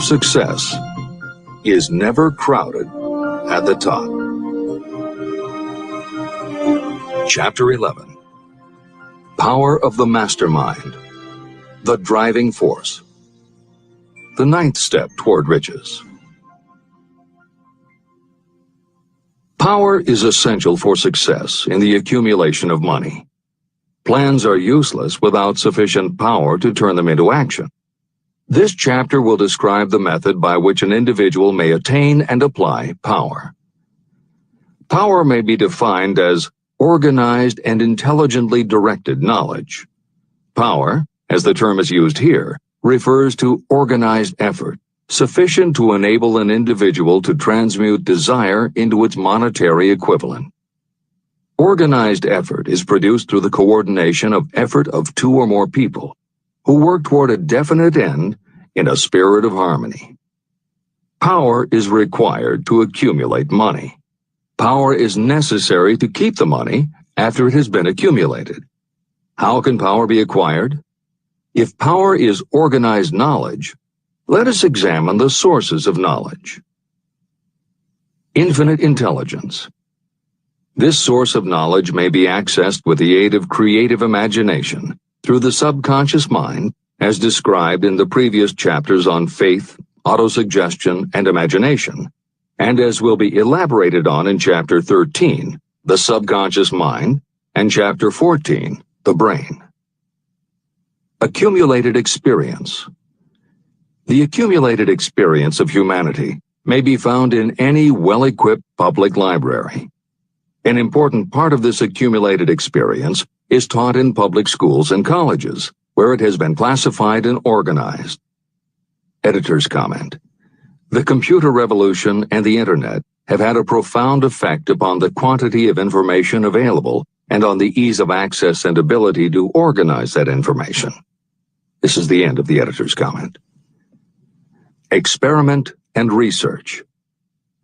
success is never crowded at the top. Chapter 11. Power of the Mastermind, the Driving Force. The ninth step toward riches. Power is essential for success in the accumulation of money. Plans are useless without sufficient power to turn them into action. This chapter will describe the method by which an individual may attain and apply power. Power may be defined as organized and intelligently directed knowledge. Power, as the term is used here, refers to organized effort, sufficient to enable an individual to transmute desire into its monetary equivalent. Organized effort is produced through the coordination of effort of two or more people who work toward a definite end in a spirit of harmony. Power is required to accumulate money. Power is necessary to keep the money after it has been accumulated. How can power be acquired? If power is organized knowledge, let us examine the sources of knowledge. Infinite intelligence. This source of knowledge may be accessed with the aid of creative imagination through the subconscious mind, as described in the previous chapters on faith, autosuggestion, and imagination, and as will be elaborated on in Chapter 13, the subconscious mind, and Chapter 14, the brain. Accumulated experience. The accumulated experience of humanity may be found in any well-equipped public library. An important part of this accumulated experience is taught in public schools and colleges, where it has been classified and organized. Editor's comment. The computer revolution and the Internet have had a profound effect upon the quantity of information available and on the ease of access and ability to organize that information. This is the end of the editor's comment. Experiment and research.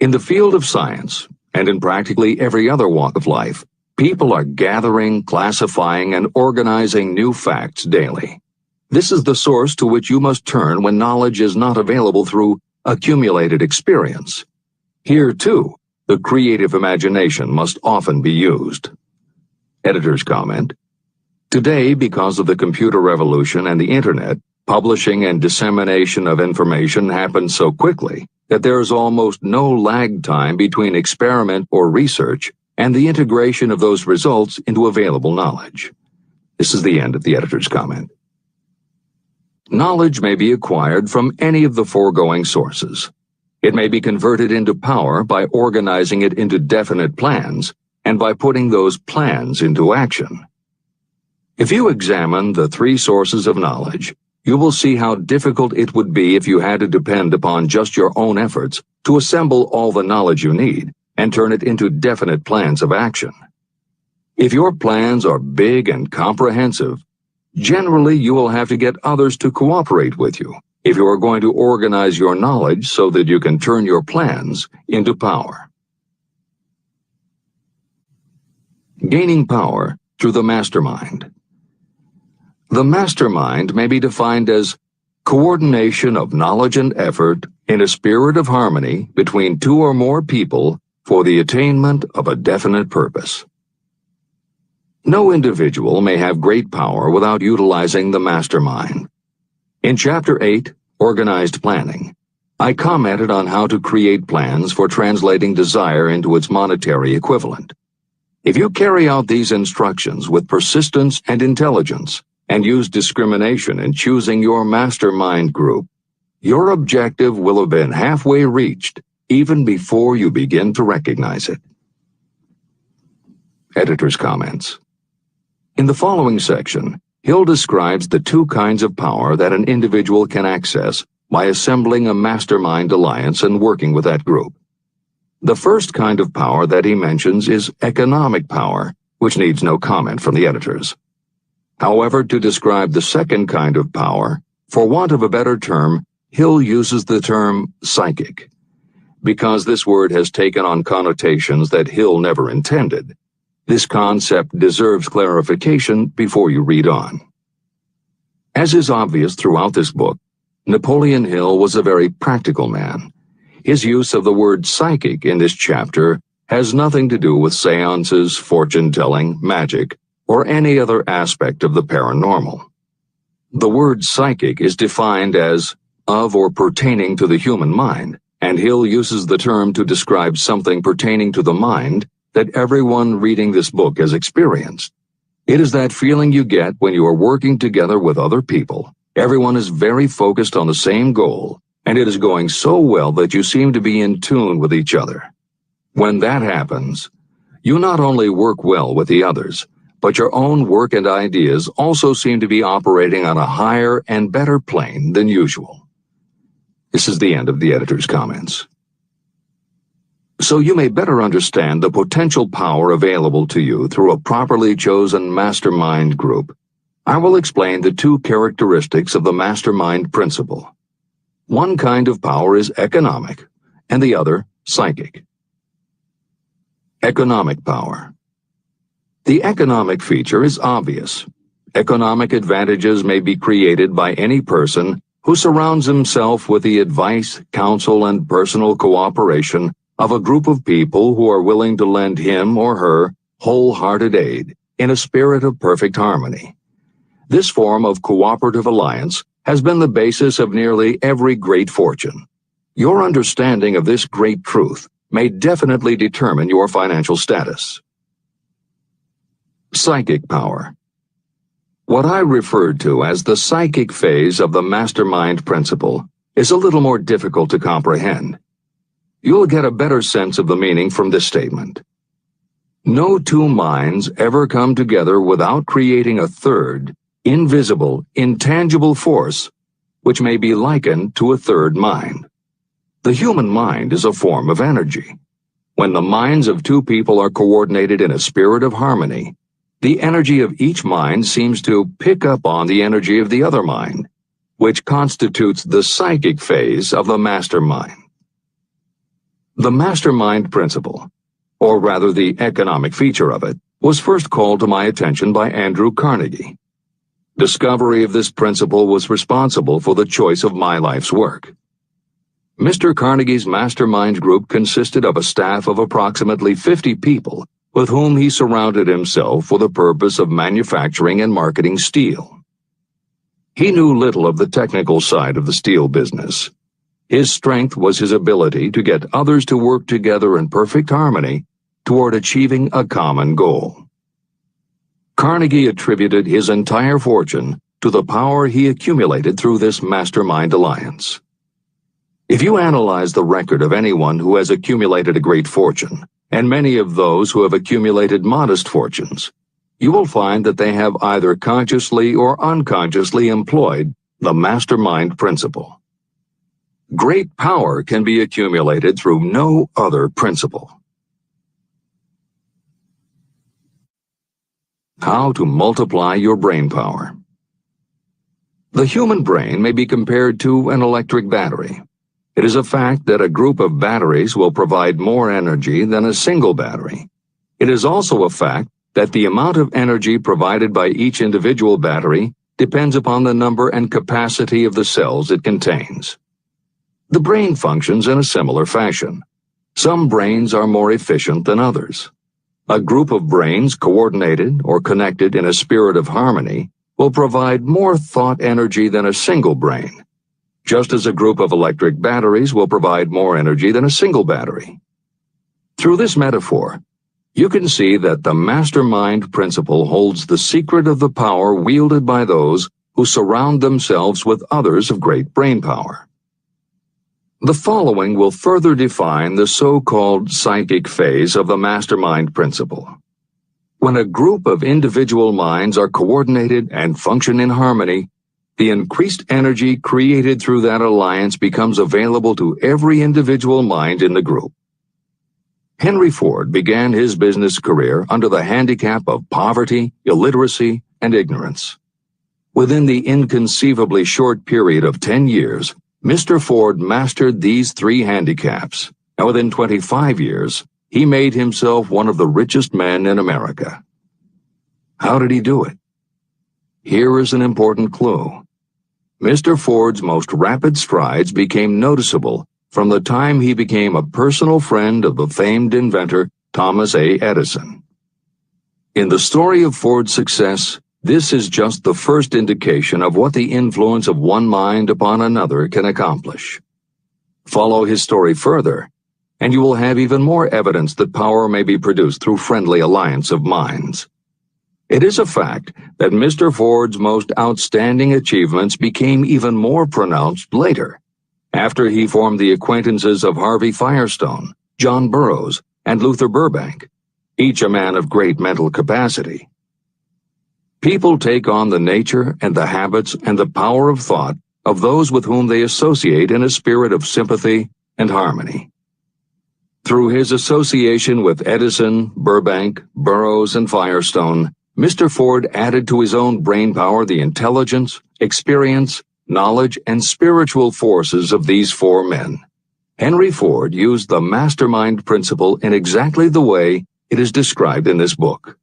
In the field of science, and in practically every other walk of life, people are gathering, classifying, and organizing new facts daily. This is the source to which you must turn when knowledge is not available through accumulated experience. Here, too, the creative imagination must often be used. Editor's comment. Today, because of the computer revolution and the Internet, publishing and dissemination of information happens so quickly that there is almost no lag time between experiment or research and the integration of those results into available knowledge. This is the end of the editor's comment. Knowledge may be acquired from any of the foregoing sources. It may be converted into power by organizing it into definite plans and by putting those plans into action. If you examine the three sources of knowledge, you will see how difficult it would be if you had to depend upon just your own efforts to assemble all the knowledge you need and turn it into definite plans of action. If your plans are big and comprehensive, generally you will have to get others to cooperate with you if you are going to organize your knowledge so that you can turn your plans into power. Gaining power through the mastermind. The mastermind may be defined as coordination of knowledge and effort in a spirit of harmony between two or more people for the attainment of a definite purpose. No individual may have great power without utilizing the mastermind. In Chapter 8, Organized Planning, I commented on how to create plans for translating desire into its monetary equivalent. If you carry out these instructions with persistence and intelligence, and use discrimination in choosing your mastermind group, your objective will have been halfway reached even before you begin to recognize it. Editor's comments. In the following section, Hill describes the two kinds of power that an individual can access by assembling a mastermind alliance and working with that group. The first kind of power that he mentions is economic power, which needs no comment from the editors. However, to describe the second kind of power, for want of a better term, Hill uses the term psychic. Because this word has taken on connotations that Hill never intended, this concept deserves clarification before you read on. As is obvious throughout this book, Napoleon Hill was a very practical man. His use of the word psychic in this chapter has nothing to do with seances, fortune-telling, magic, or any other aspect of the paranormal. The word psychic is defined as of or pertaining to the human mind, and Hill uses the term to describe something pertaining to the mind that everyone reading this book has experienced. It is that feeling you get when you are working together with other people. Everyone is very focused on the same goal, and it is going so well that you seem to be in tune with each other. When that happens, you not only work well with the others, but your own work and ideas also seem to be operating on a higher and better plane than usual. This is the end of the editor's comments. So you may better understand the potential power available to you through a properly chosen mastermind group, I will explain the two characteristics of the mastermind principle. One kind of power is economic, and the other psychic. Economic power. The economic feature is obvious. Economic advantages may be created by any person who surrounds himself with the advice, counsel, and personal cooperation of a group of people who are willing to lend him or her wholehearted aid in a spirit of perfect harmony. This form of cooperative alliance has been the basis of nearly every great fortune. Your understanding of this great truth may definitely determine your financial status. Psychic power. What I referred to as the psychic phase of the mastermind principle is a little more difficult to comprehend. You'll get a better sense of the meaning from this statement. No two minds ever come together without creating a third, invisible, intangible force, which may be likened to a third mind. The human mind is a form of energy. When the minds of two people are coordinated in a spirit of harmony, the energy of each mind seems to pick up on the energy of the other mind, which constitutes the psychic phase of the mastermind. The mastermind principle, or rather the economic feature of it, was first called to my attention by Andrew Carnegie. Discovery of this principle was responsible for the choice of my life's work. Mr. Carnegie's mastermind group consisted of a staff of approximately 50 people with whom he surrounded himself for the purpose of manufacturing and marketing steel. He knew little of the technical side of the steel business. His strength was his ability to get others to work together in perfect harmony toward achieving a common goal. Carnegie attributed his entire fortune to the power he accumulated through this mastermind alliance. If you analyze the record of anyone who has accumulated a great fortune, and many of those who have accumulated modest fortunes, you will find that they have either consciously or unconsciously employed the mastermind principle. Great power can be accumulated through no other principle. How to multiply your brain power. The human brain may be compared to an electric battery. It is a fact that a group of batteries will provide more energy than a single battery. It is also a fact that the amount of energy provided by each individual battery depends upon the number and capacity of the cells it contains. The brain functions in a similar fashion. Some brains are more efficient than others. A group of brains coordinated or connected in a spirit of harmony will provide more thought energy than a single brain, just as a group of electric batteries will provide more energy than a single battery. Through this metaphor, you can see that the mastermind principle holds the secret of the power wielded by those who surround themselves with others of great brain power. The following will further define the so-called psychic phase of the mastermind principle. When a group of individual minds are coordinated and function in harmony, the increased energy created through that alliance becomes available to every individual mind in the group. Henry Ford began his business career under the handicap of poverty, illiteracy, and ignorance. Within the inconceivably short period of 10 years, Mr. Ford mastered these three handicaps, and within 25 years, he made himself one of the richest men in America. How did he do it? Here is an important clue. Mr. Ford's most rapid strides became noticeable from the time he became a personal friend of the famed inventor Thomas A. Edison. In the story of Ford's success, this is just the first indication of what the influence of one mind upon another can accomplish. Follow his story further, and you will have even more evidence that power may be produced through friendly alliance of minds. It is a fact that Mr. Ford's most outstanding achievements became even more pronounced later, after he formed the acquaintances of Harvey Firestone, John Burroughs, and Luther Burbank, each a man of great mental capacity. People take on the nature and the habits and the power of thought of those with whom they associate in a spirit of sympathy and harmony. Through his association with Edison, Burbank, Burroughs, and Firestone, Mr. Ford added to his own brain power the intelligence, experience, knowledge, and spiritual forces of these four men. Henry Ford used the mastermind principle in exactly the way it is described in this book.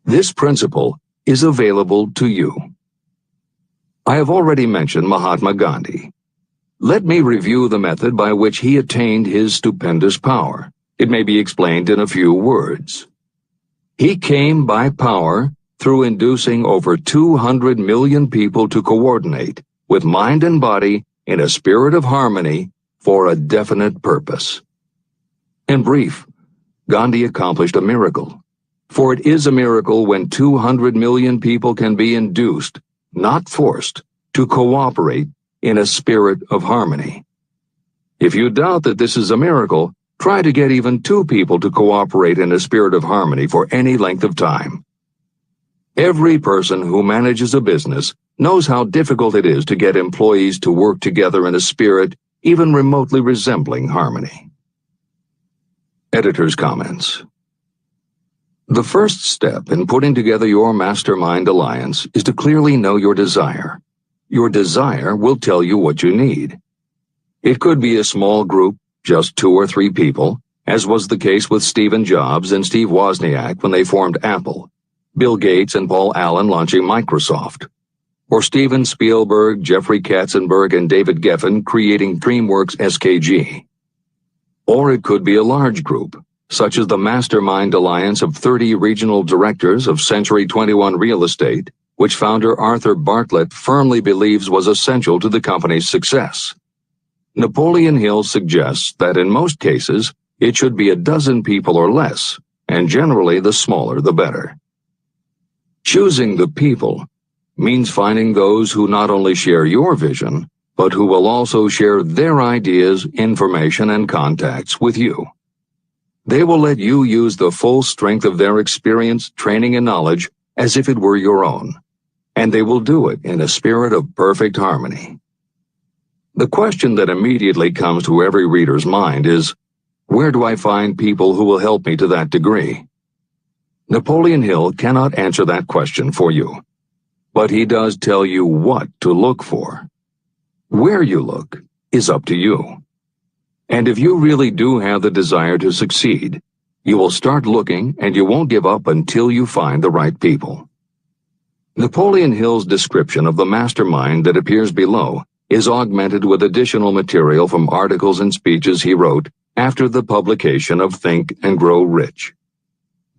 This principle is available to you. I have already mentioned Mahatma Gandhi. Let me review the method by which he attained his stupendous power. It may be explained in a few words. He came by power through inducing over 200 million people to coordinate with mind and body in a spirit of harmony for a definite purpose. In brief, Gandhi accomplished a miracle. For it is a miracle when 200 million people can be induced, not forced, to cooperate in a spirit of harmony. If you doubt that this is a miracle, try to get even two people to cooperate in a spirit of harmony for any length of time. Every person who manages a business knows how difficult it is to get employees to work together in a spirit even remotely resembling harmony. Editor's comments. The first step in putting together your mastermind alliance is to clearly know your desire. Your desire will tell you what you need. It could be a small group, just 2 or 3 people, as was the case with Stephen Jobs and Steve Wozniak when they formed Apple, Bill Gates and Paul Allen launching Microsoft, or Steven Spielberg, Jeffrey Katzenberg, and David Geffen creating DreamWorks SKG. Or it could be a large group, such as the Mastermind Alliance of 30 regional directors of Century 21 Real Estate, which founder Arthur Bartlett firmly believes was essential to the company's success. Napoleon Hill suggests that in most cases, it should be a dozen people or less, and generally the smaller the better. Choosing the people means finding those who not only share your vision, but who will also share their ideas, information, and contacts with you. They will let you use the full strength of their experience, training, and knowledge as if it were your own, and they will do it in a spirit of perfect harmony. The question that immediately comes to every reader's mind is, where do I find people who will help me to that degree? Napoleon Hill cannot answer that question for you, but he does tell you what to look for. Where you look is up to you. And if you really do have the desire to succeed, you will start looking and you won't give up until you find the right people. Napoleon Hill's description of the mastermind that appears below is augmented with additional material from articles and speeches he wrote after the publication of Think and Grow Rich.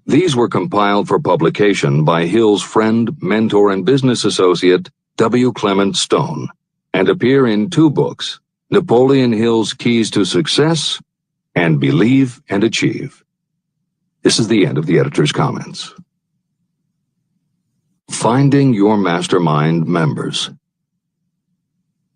These were compiled for publication by Hill's friend, mentor, and business associate, W. Clement Stone, and appear in 2 books, Napoleon Hill's Keys to Success and Believe and Achieve. This is the end of the editor's comments. Finding your mastermind members.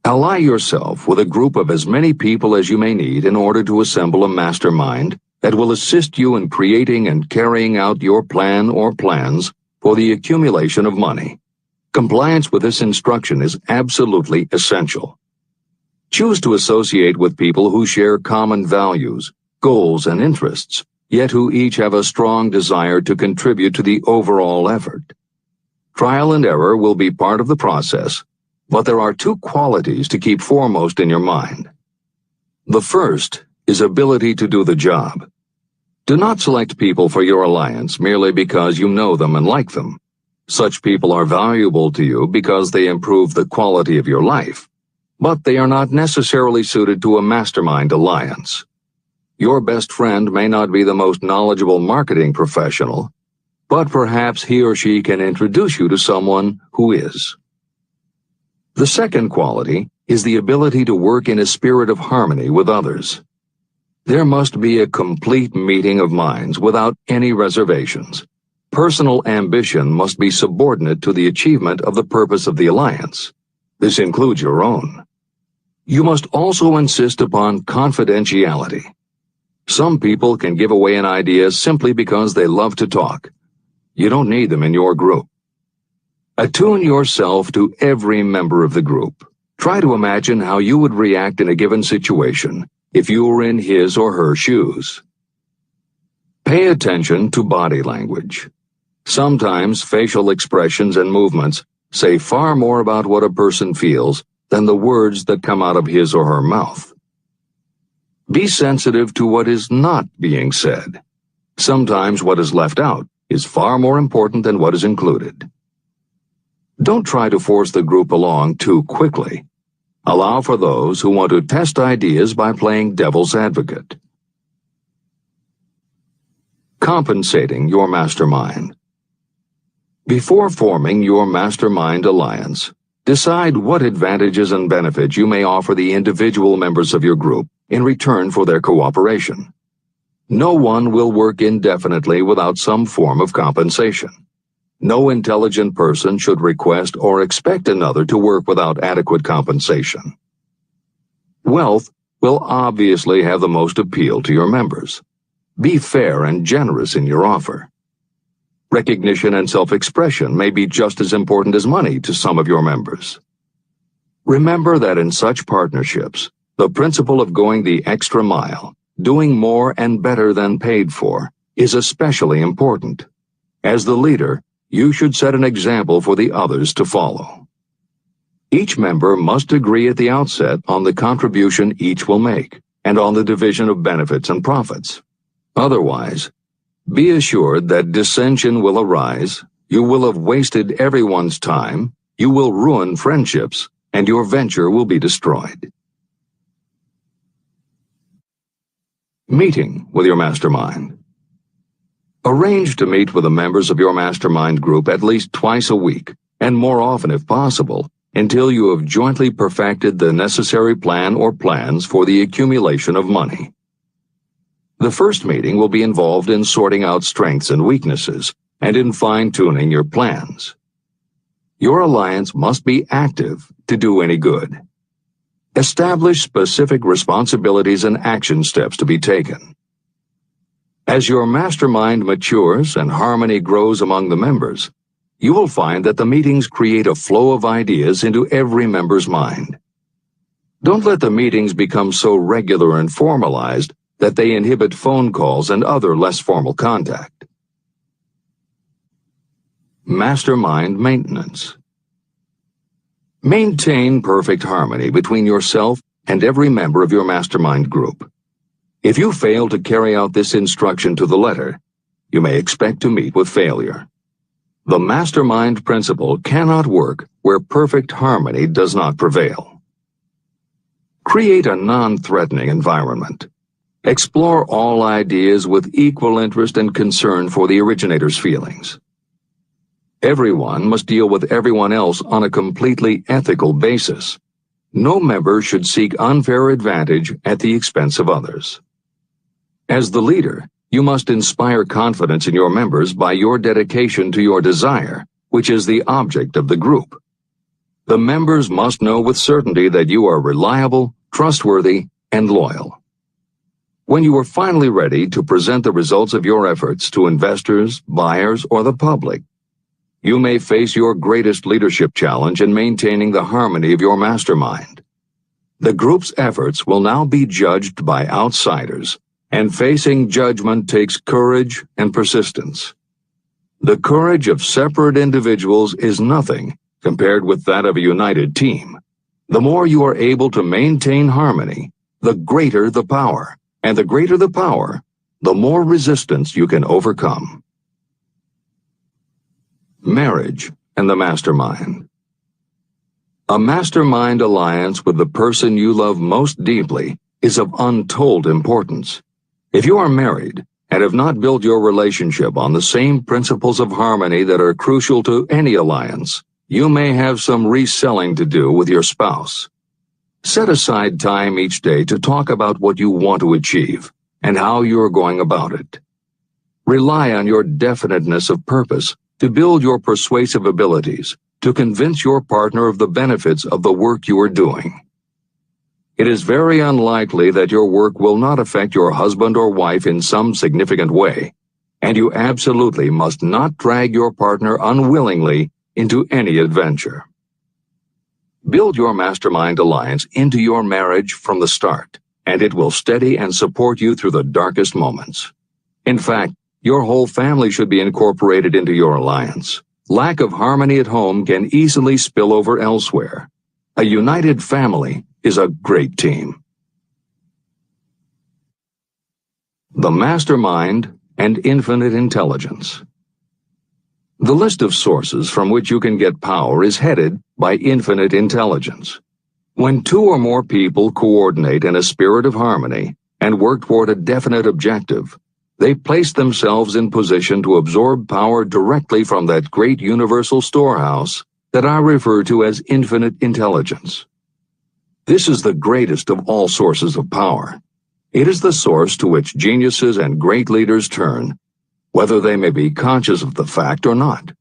Ally yourself with a group of as many people as you may need in order to assemble a mastermind that will assist you in creating and carrying out your plan or plans for the accumulation of money. Compliance with this instruction is absolutely essential. Choose to associate with people who share common values, goals, and interests, yet who each have a strong desire to contribute to the overall effort. Trial and error will be part of the process, but there are 2 qualities to keep foremost in your mind. The first is ability to do the job. Do not select people for your alliance merely because you know them and like them. Such people are valuable to you because they improve the quality of your life, but they are not necessarily suited to a mastermind alliance. Your best friend may not be the most knowledgeable marketing professional, but perhaps he or she can introduce you to someone who is. The second quality is the ability to work in a spirit of harmony with others. There must be a complete meeting of minds without any reservations. Personal ambition must be subordinate to the achievement of the purpose of the alliance. This includes your own. You must also insist upon confidentiality. Some people can give away an idea simply because they love to talk. You don't need them in your group. Attune yourself to every member of the group. Try to imagine how you would react in a given situation if you were in his or her shoes. Pay attention to body language. Sometimes facial expressions and movements say far more about what a person feels than the words that come out of his or her mouth. Be sensitive to what is not being said. Sometimes what is left out is far more important than what is included. Don't try to force the group along too quickly. Allow for those who want to test ideas by playing devil's advocate. Compensating your mastermind. Before forming your mastermind alliance, decide what advantages and benefits you may offer the individual members of your group in return for their cooperation. No one will work indefinitely without some form of compensation. No intelligent person should request or expect another to work without adequate compensation. Wealth will obviously have the most appeal to your members. Be fair and generous in your offer. Recognition and self-expression may be just as important as money to some of your members. Remember that in such partnerships, the principle of going the extra mile, doing more and better than paid for, is especially important. As the leader, you should set an example for the others to follow. Each member must agree at the outset on the contribution each will make and on the division of benefits and profits. Otherwise, be assured that dissension will arise, you will have wasted everyone's time, you will ruin friendships, and your venture will be destroyed. Meeting with your mastermind. Arrange to meet with the members of your mastermind group at least twice a week, and more often if possible, until you have jointly perfected the necessary plan or plans for the accumulation of money. The first meeting will be involved in sorting out strengths and weaknesses, and in fine-tuning your plans. Your alliance must be active to do any good. Establish specific responsibilities and action steps to be taken. As your mastermind matures and harmony grows among the members, you will find that the meetings create a flow of ideas into every member's mind. Don't let the meetings become so regular and formalized that they inhibit phone calls and other less formal contact. Mastermind maintenance. Maintain perfect harmony between yourself and every member of your mastermind group. If you fail to carry out this instruction to the letter, you may expect to meet with failure. The mastermind principle cannot work where perfect harmony does not prevail. Create a non-threatening environment. Explore all ideas with equal interest and concern for the originator's feelings. Everyone must deal with everyone else on a completely ethical basis. No member should seek unfair advantage at the expense of others. As the leader, you must inspire confidence in your members by your dedication to your desire, which is the object of the group. The members must know with certainty that you are reliable, trustworthy, and loyal. When you are finally ready to present the results of your efforts to investors, buyers, or the public, you may face your greatest leadership challenge in maintaining the harmony of your mastermind. The group's efforts will now be judged by outsiders, and facing judgment takes courage and persistence. The courage of separate individuals is nothing compared with that of a united team. The more you are able to maintain harmony, the greater the power, and the greater the power, the more resistance you can overcome. Marriage and the mastermind. A mastermind alliance with the person you love most deeply is of untold importance. If you are married and have not built your relationship on the same principles of harmony that are crucial to any alliance, you may have some reselling to do with your spouse. Set aside time each day to talk about what you want to achieve and how you are going about it. Rely on your definiteness of purpose to build your persuasive abilities to convince your partner of the benefits of the work you are doing. It is very unlikely that your work will not affect your husband or wife in some significant way, and you absolutely must not drag your partner unwillingly into any adventure. Build your mastermind alliance into your marriage from the start, and it will steady and support you through the darkest moments. In fact, your whole family should be incorporated into your alliance. Lack of harmony at home can easily spill over elsewhere. A united family is a great team. The mastermind and infinite intelligence. The list of sources from which you can get power is headed by infinite intelligence. When two or more people coordinate in a spirit of harmony and work toward a definite objective, they place themselves in position to absorb power directly from that great universal storehouse that I refer to as infinite intelligence. This is the greatest of all sources of power. It is the source to which geniuses and great leaders turn, whether they may be conscious of the fact or not.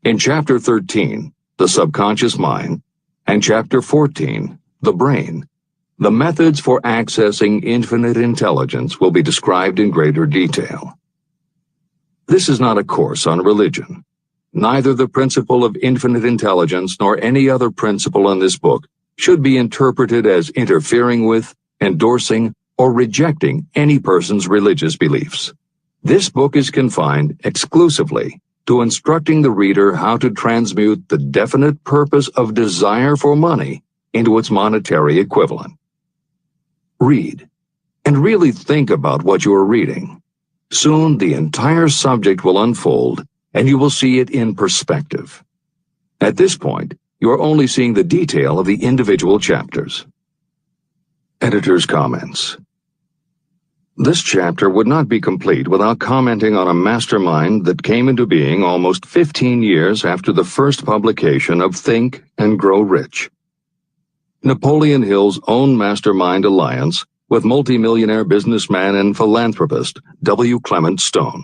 In Chapter 13, The Subconscious Mind, and Chapter 14, The Brain, the methods for accessing infinite intelligence will be described in greater detail. This is not a course on religion. Neither the principle of infinite intelligence nor any other principle in this book should be interpreted as interfering with, endorsing, or rejecting any person's religious beliefs. This book is confined exclusively to instructing the reader how to transmute the definite purpose of desire for money into its monetary equivalent. Read, and really think about what you are reading. Soon the entire subject will unfold, and you will see it in perspective. At this point, you are only seeing the detail of the individual chapters. Editor's comments. This chapter would not be complete without commenting on a mastermind that came into being almost 15 years after the first publication of Think and Grow Rich. Napoleon Hill's own mastermind alliance with multimillionaire businessman and philanthropist W. Clement Stone.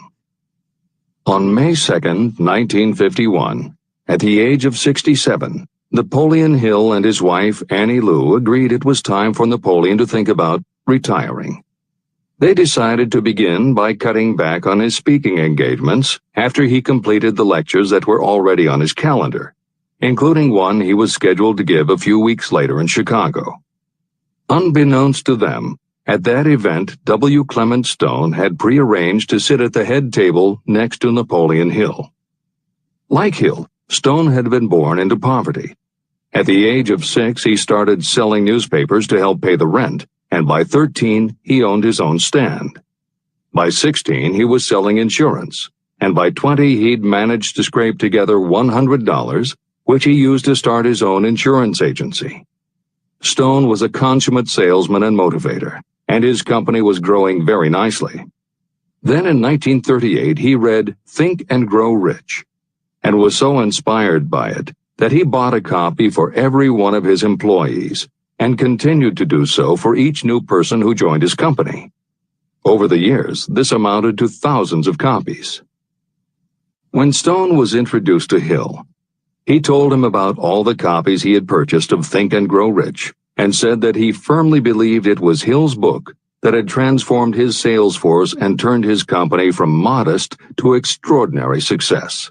On May 2, 1951, at the age of 67, Napoleon Hill and his wife Annie Lou agreed it was time for Napoleon to think about retiring. They decided to begin by cutting back on his speaking engagements after he completed the lectures that were already on his calendar, including one he was scheduled to give a few weeks later in Chicago. Unbeknownst to them, at that event, W. Clement Stone had prearranged to sit at the head table next to Napoleon Hill. Like Hill, Stone had been born into poverty. At the age of 6, he started selling newspapers to help pay the rent, and by 13, he owned his own stand. By 16, he was selling insurance, and by 20, he'd managed to scrape together $100, which he used to start his own insurance agency. Stone was a consummate salesman and motivator, and his company was growing very nicely. Then in 1938, he read Think and Grow Rich, and was so inspired by it that he bought a copy for every one of his employees, and continued to do so for each new person who joined his company. Over the years, this amounted to thousands of copies. When Stone was introduced to Hill, he told him about all the copies he had purchased of Think and Grow Rich, and said that he firmly believed it was Hill's book that had transformed his sales force and turned his company from modest to extraordinary success.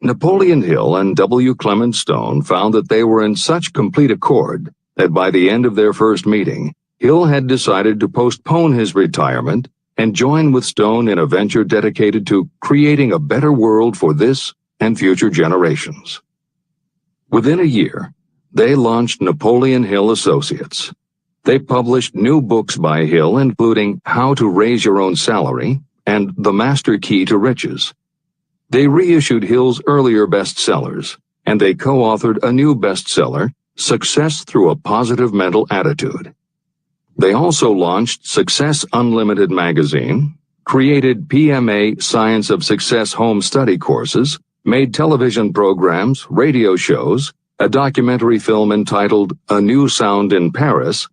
Napoleon Hill and W. Clement Stone found that they were in such complete accord that by the end of their first meeting, Hill had decided to postpone his retirement and join with Stone in a venture dedicated to creating a better world for this and future generations. Within a year, they launched Napoleon Hill Associates. They published new books by Hill, including How to Raise Your Own Salary and The Master Key to Riches. They reissued Hill's earlier bestsellers, and they co-authored a new bestseller, Success Through a Positive Mental Attitude. They also launched Success Unlimited magazine, created PMA Science of Success home study courses, made television programs, radio shows, a documentary film entitled A New Sound in Paris,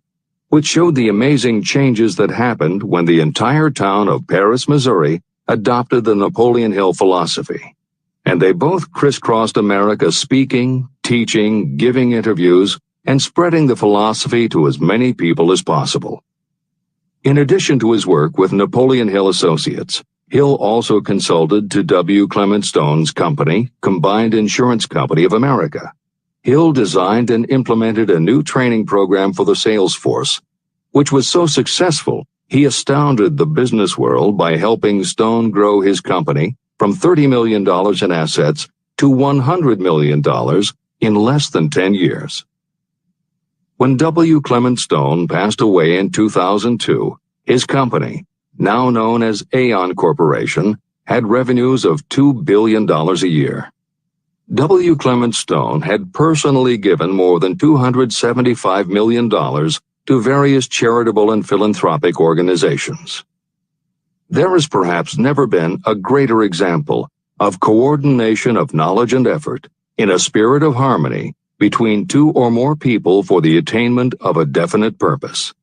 which showed the amazing changes that happened when the entire town of Paris, Missouri, adopted the Napoleon Hill philosophy. And they both crisscrossed America speaking, teaching, giving interviews, and spreading the philosophy to as many people as possible. In addition to his work with Napoleon Hill Associates, Hill also consulted to W. Clement Stone's company, Combined Insurance Company of America. Hill designed and implemented a new training program for the sales force, which was so successful he astounded the business world by helping Stone grow his company from $30 million in assets to $100 million in less than 10 years. When W. Clement Stone passed away in 2002, his company, now known as Aon Corporation, had revenues of $2 billion a year. W. Clement Stone had personally given more than $275 million to various charitable and philanthropic organizations. There has perhaps never been a greater example of coordination of knowledge and effort in a spirit of harmony between two or more people for the attainment of a definite purpose.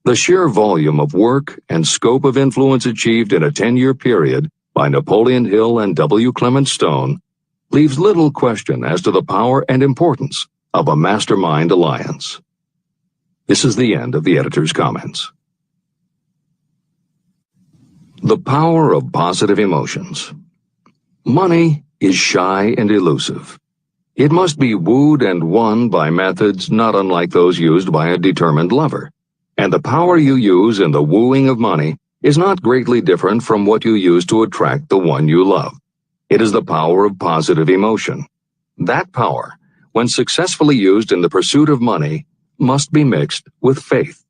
The sheer volume of work and scope of influence achieved in a 10-year period by Napoleon Hill and W. Clement Stone leaves little question as to the power and importance of a mastermind alliance. This is the end of the editor's comments. The power of positive emotions. Money is shy and elusive. It must be wooed and won by methods not unlike those used by a determined lover. And the power you use in the wooing of money is not greatly different from what you use to attract the one you love. It is the power of positive emotion. That power, when successfully used in the pursuit of money, must be mixed with faith.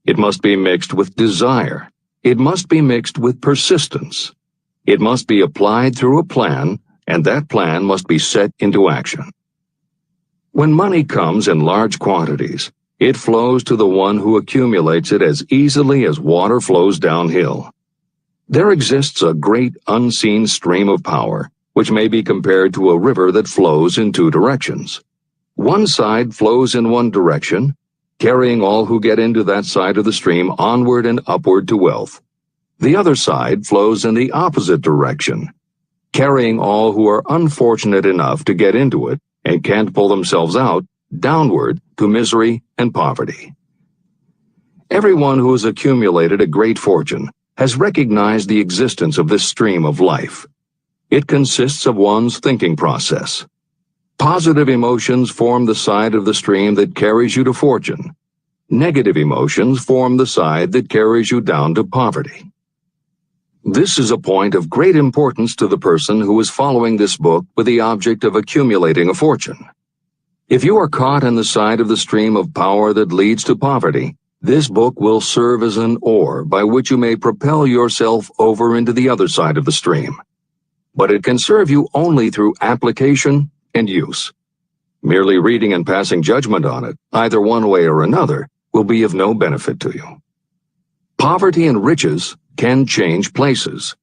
It must be mixed with desire. It must be mixed with persistence. It must be applied through a plan, and that plan must be set into action. When money comes in large quantities, it flows to the one who accumulates it as easily as water flows downhill. There exists a great unseen stream of power, which may be compared to a river that flows in two directions. One side flows in one direction, carrying all who get into that side of the stream onward and upward to wealth. The other side flows in the opposite direction, carrying all who are unfortunate enough to get into it and can't pull themselves out downward to misery and poverty. Everyone who has accumulated a great fortune has recognized the existence of this stream of life. It consists of one's thinking process. Positive emotions form the side of the stream that carries you to fortune. Negative emotions form the side that carries you down to poverty. This is a point of great importance to the person who is following this book with the object of accumulating a fortune. If you are caught in the side of the stream of power that leads to poverty, this book will serve as an oar by which you may propel yourself over into the other side of the stream. But it can serve you only through application and use. Merely reading and passing judgment on it, either one way or another, will be of no benefit to you. Poverty and riches can change places,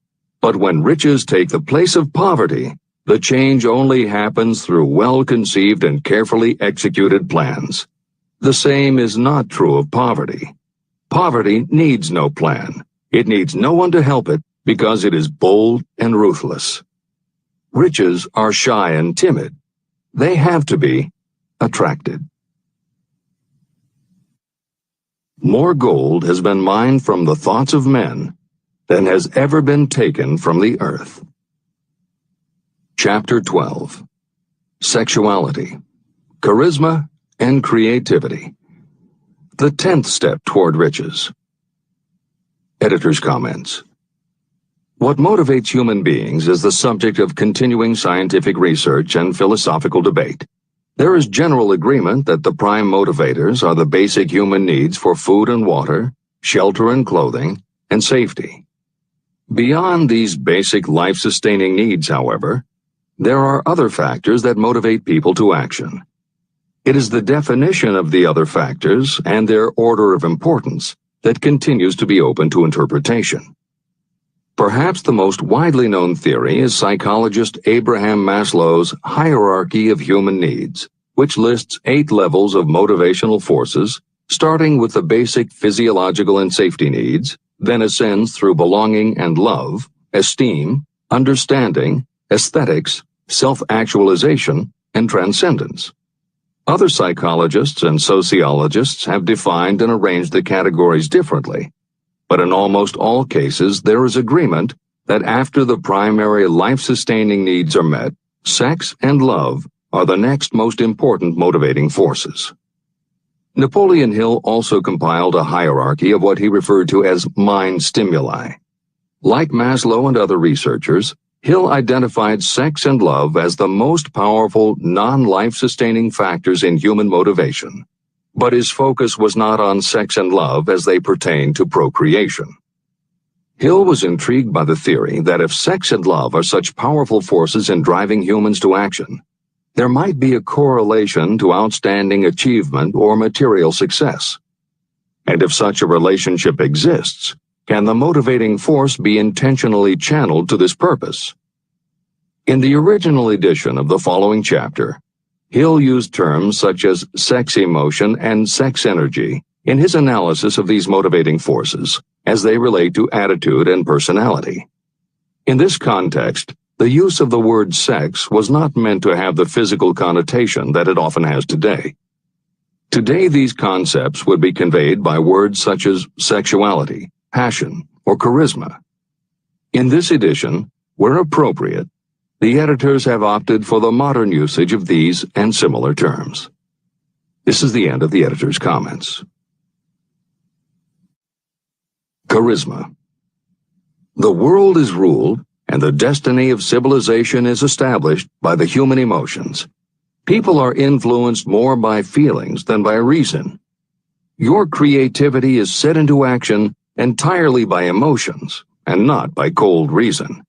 but when riches take the place of poverty, the change only happens through well-conceived and carefully executed plans. The same is not true of poverty. Poverty needs no plan. It needs no one to help it because it is bold and ruthless. Riches are shy and timid. They have to be attracted. More gold has been mined from the thoughts of men than has ever been taken from the earth. Chapter 12. Sexuality, Charisma, and Creativity. The 10th step toward riches. Editor's comments. What motivates human beings is the subject of continuing scientific research and philosophical debate. There is general agreement that the prime motivators are the basic human needs for food and water, shelter and clothing, and safety. Beyond these basic life-sustaining needs, however, there are other factors that motivate people to action. It is the definition of the other factors and their order of importance that continues to be open to interpretation. Perhaps the most widely known theory is psychologist Abraham Maslow's hierarchy of human needs, which lists 8 levels of motivational forces, starting with the basic physiological and safety needs, then ascends through belonging and love, esteem, understanding, aesthetics, self-actualization, and transcendence. Other psychologists and sociologists have defined and arranged the categories differently, but in almost all cases there is agreement that after the primary life-sustaining needs are met, sex and love are the next most important motivating forces. Napoleon Hill also compiled a hierarchy of what he referred to as mind stimuli. Like Maslow and other researchers, Hill identified sex and love as the most powerful non-life-sustaining factors in human motivation, but his focus was not on sex and love as they pertain to procreation. Hill was intrigued by the theory that if sex and love are such powerful forces in driving humans to action, there might be a correlation to outstanding achievement or material success. And if such a relationship exists, can the motivating force be intentionally channeled to this purpose? In the original edition of the following chapter, Hill used terms such as sex emotion and sex energy in his analysis of these motivating forces as they relate to attitude and personality. In this context, the use of the word sex was not meant to have the physical connotation that it often has today. Today, these concepts would be conveyed by words such as sexuality, passion, or charisma. In this edition, where appropriate, the editors have opted for the modern usage of these and similar terms. This is the end of the editor's comments. Charisma. The world is ruled, and the destiny of civilization is established by the human emotions. People are influenced more by feelings than by reason. Your creativity is set into action entirely by emotions, and not by cold reason.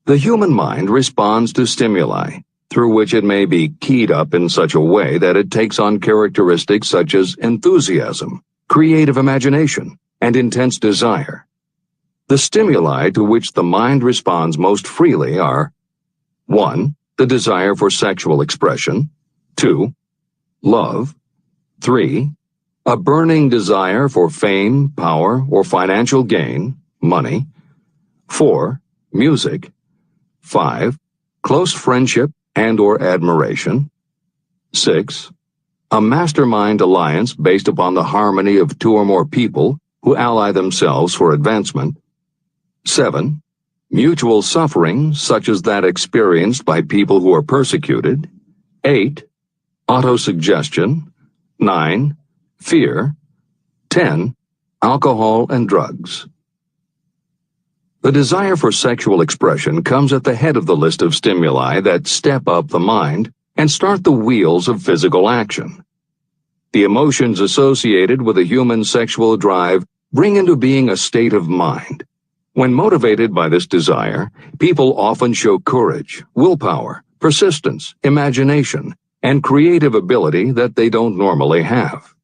The human mind responds to stimuli, through which it may be keyed up in such a way that it takes on characteristics such as enthusiasm, creative imagination, and intense desire. The stimuli to which the mind responds most freely are 1. The desire for sexual expression, 2. Love, 3. A burning desire for fame, power, or financial gain, money, 4. Music, 5. Close friendship and/or admiration, 6. A mastermind alliance based upon the harmony of 2 or more people who ally themselves for advancement, 7. Mutual suffering, such as that experienced by people who are persecuted, 8. Autosuggestion, 9. Fear, 10. Alcohol and drugs. The desire for sexual expression comes at the head of the list of stimuli that step up the mind and start the wheels of physical action. The emotions associated with a human sexual drive bring into being a state of mind. When motivated by this desire, people often show courage, willpower, persistence, imagination, and creative ability that they don't normally have.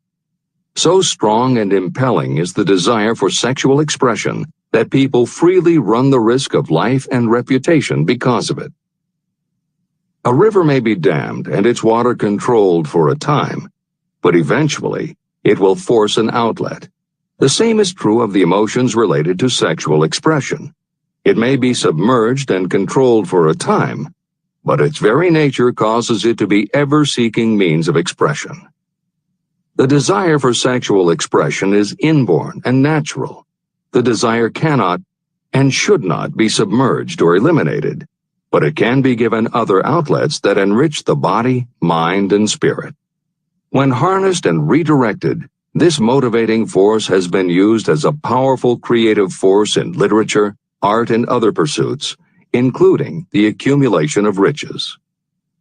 So strong and impelling is the desire for sexual expression that people freely run the risk of life and reputation because of it. A river may be dammed and its water controlled for a time, but eventually it will force an outlet. The same is true of the emotions related to sexual expression. It may be submerged and controlled for a time, but its very nature causes it to be ever-seeking means of expression. The desire for sexual expression is inborn and natural. The desire cannot and should not be submerged or eliminated, but it can be given other outlets that enrich the body, mind, and spirit. When harnessed and redirected, this motivating force has been used as a powerful creative force in literature, art, and other pursuits, including the accumulation of riches.